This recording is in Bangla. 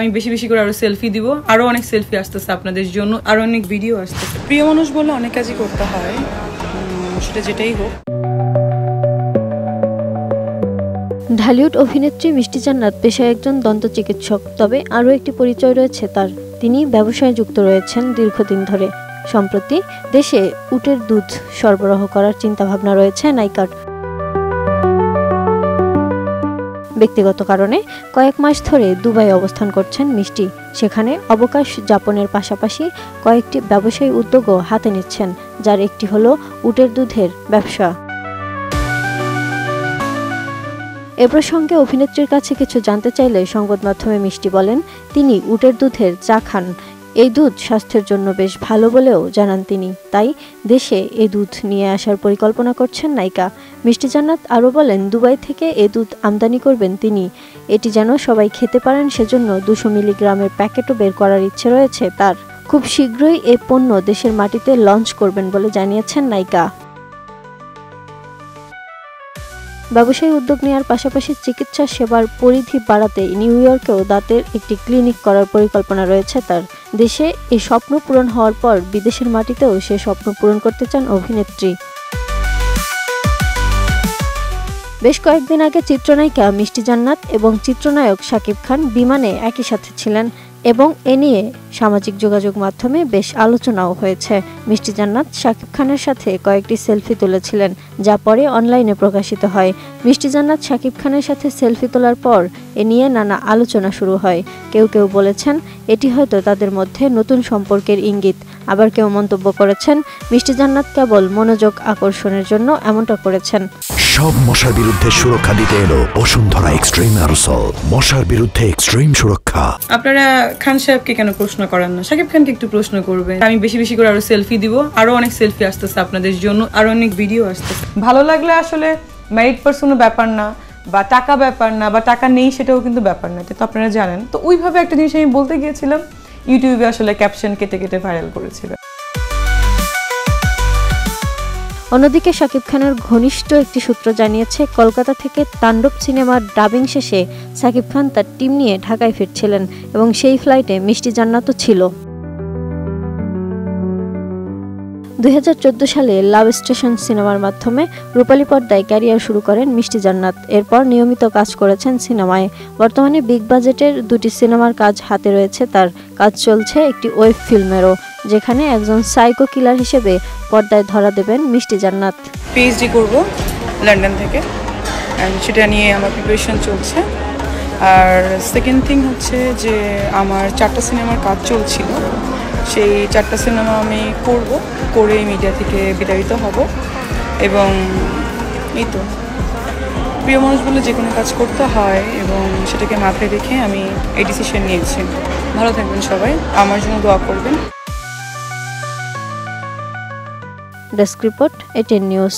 আমি বেশি বেশি করে আরো সেলফি দিব, আরো অনেক সেলফি আসতেছে আপনাদের জন্য, আরো অনেক ভিডিও আসতেছে। প্রিয় মানুষ বলে অনেক কাজই করতে হয়, সেটা যেটাই হোক। ঢালিউড অভিনেত্রী মিষ্টি জান্নাত পেশায় একজন দন্ত চিকিৎসক, তবে আরও একটি পরিচয় রয়েছে তার। তিনি ব্যবসায় যুক্ত রয়েছেন দীর্ঘদিন ধরে। সম্প্রতি দেশে উটের দুধ সরবরাহ করার চিন্তাভাবনা রয়েছে নায়িকার। ব্যক্তিগত কারণে কয়েক মাস ধরে দুবাই অবস্থান করছেন মিষ্টি। সেখানে অবকাশ যাপনের পাশাপাশি কয়েকটি ব্যবসায়ী উদ্যোগও হাতে নিচ্ছেন, যার একটি হলো উটের দুধের ব্যবসা। এ প্রসঙ্গে অভিনেত্রীর কাছে কিছু জানতে চাইলে সংবাদ মাধ্যমে মিষ্টি বলেন, তিনি উটের দুধের চা খান। এই দুধ স্বাস্থ্যের জন্য বেশ ভালো বলেও জানান তিনি, তাই দেশে এই দুধ নিয়ে আসার পরিকল্পনা করছেন নায়িকা। মিষ্টি জান্নাত আরও বলেন, দুবাই থেকে এই দুধ আমদানি করবেন তিনি। এটি যেন সবাই খেতে পারেন, সেজন্য 200 মিলিগ্রামের প্যাকেটও বের করার ইচ্ছে রয়েছে তার। খুব শীঘ্রই এ পণ্য দেশের মাটিতে লঞ্চ করবেন বলে জানিয়েছেন নায়িকা। ব্যবসায়ী উদ্যোগ নেওয়ার পাশাপাশি চিকিৎসা সেবার পরিধি বাড়াতে নিউ ইয়র্কেও দাঁতের একটি ক্লিনিক করার পরিকল্পনা রয়েছে তার। দেশে এই স্বপ্ন পূরণ হওয়ার পর বিদেশের মাটিতেও সে স্বপ্ন পূরণ করতে চান অভিনেত্রী। বেশ কয়েকদিন আগে চিত্রনায়িকা মিষ্টি জান্নাত এবং চিত্রনায়ক শাকিব খান বিমানে একই সাথে ছিলেন এবং এ নিয়ে সামাজিক যোগাযোগ মাধ্যমে বেশ আলোচনাও হয়েছে। মিষ্টি জান্নাত শাকিব খানের সাথে কয়েকটি সেলফি তুলেছিলেন, যা পরে অনলাইনে প্রকাশিত হয়। মিষ্টি জান্নাত শাকিব খানের সাথে সেলফি তোলার পর এ নিয়ে নানা আলোচনা শুরু হয়। কেউ কেউ বলেছেন এটি হয়তো তাদের মধ্যে নতুন সম্পর্কের ইঙ্গিত। আবার কেউ মন্তব্য করেছেন মিষ্টি জান্নাত কেবল মনোযোগ আকর্ষণের জন্য এমনটা করেছেন। সব মশার বিরুদ্ধে সুরক্ষা দিতে এলো বসুন্ধরা এক্সট্রিম অ্যারোসল, মশার বিরুদ্ধে এক্সট্রিম সুরক্ষা। আপনারা খান সাহেবকে কেন প্রশ্ন করেন না, শাকিব খানকে একটু প্রশ্ন করবেন। আমি বেশি বেশি করে আরো সেলফি দিব, আরো অনেক সেলফি আসতেছে আপনাদের জন্য, আরো অনেক ভিডিও আসতেছে। ভালো লাগলে আসলে ম্যারিড পার্সনের ব্যাপার না, বা টাকা ব্যাপার না, বা টাকা নেই সেটাও কিন্তু ব্যাপার না, এটা তো আপনারা জানেন। তো ওইভাবে একটা জিনিস আমি বলতে গিয়েছিলাম, ইউটিউবে আসলে ক্যাপশন কেটে কেটে ভাইরাল করেছিল। অন্যদিকে শাকিব খানের ঘনিষ্ঠ একটি সূত্র জানিয়েছে, কলকাতা থেকে তাণ্ডব সিনেমার ডাবিং শেষে শাকিব খান তার টিম নিয়ে ঢাকায় ফিরছিলেন এবং সেই ফ্লাইটে মিষ্টি জান্নাতও ছিল। 2014 সালে লাভ স্টেশন সিনেমার মাধ্যমে রূপালী পর্দায় ক্যারিয়ার শুরু করেন মিষ্টি জান্নাত। এরপর নিয়মিত কাজ করেছেন সিনেমায়। বর্তমানে বিগ বাজেটের 2টি সিনেমার কাজ হাতে রয়েছে তার। কাজ চলছে একটি ওয়েব ফিল্মেরও, যেখানে একজন সাইকো কিলার হিসেবে পর্দায় ধরা দেবেন মিষ্টি জান্নাত। পিএইচডি করব লন্ডন থেকে, সেটা নিয়ে আমার প্রিপারেশন চলছে। আর সেকেন্ড থিং হচ্ছে যে আমার 4টা সিনেমার কাজ চলছিল, সেই 4টা সিনেমা আমি করে মিডিয়া থেকে বিতাড়িত হব। এবং এই তো, প্রিয় মানুষ বলে যে কোনো কাজ করতে হয় এবং সেটাকে মাথায় রেখে আমি এই ডিসিশন নিয়েছি। ভালো থাকবেন সবাই, আমার জন্য দোয়া করবেন। Desk report, ATN news.